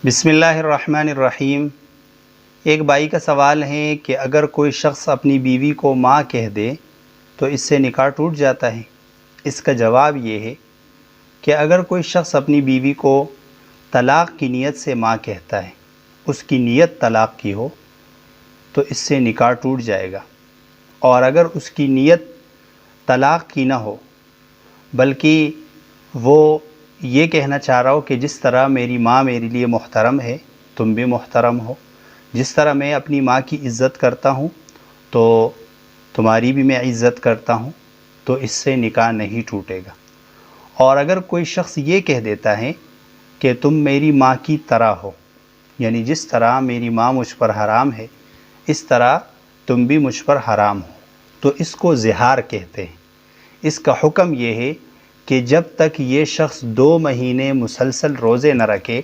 بسم اللہ الرحمن الرحیم۔ ایک بھائی کا سوال ہے کہ اگر کوئی شخص اپنی بیوی کو ماں کہہ دے تو اس سے نکاح ٹوٹ جاتا ہے۔ اس کا جواب یہ ہے کہ اگر کوئی شخص اپنی بیوی کو طلاق کی نیت سے ماں کہتا ہے، اس کی نیت طلاق کی ہو، تو اس سے نکاح ٹوٹ جائے گا، اور اگر اس کی نیت طلاق کی نہ ہو بلکہ وہ یہ کہنا چاہ رہا ہو کہ جس طرح میری ماں میرے لیے محترم ہے تم بھی محترم ہو، جس طرح میں اپنی ماں کی عزت کرتا ہوں تو تمہاری بھی میں عزت کرتا ہوں، تو اس سے نکاح نہیں ٹوٹے گا۔ اور اگر کوئی شخص یہ کہہ دیتا ہے کہ تم میری ماں کی طرح ہو، یعنی جس طرح میری ماں مجھ پر حرام ہے اس طرح تم بھی مجھ پر حرام ہو، تو اس کو زہار کہتے ہیں۔ اس کا حکم یہ ہے کہ جب تک یہ شخص 2 مہینے مسلسل روزے نہ رکھے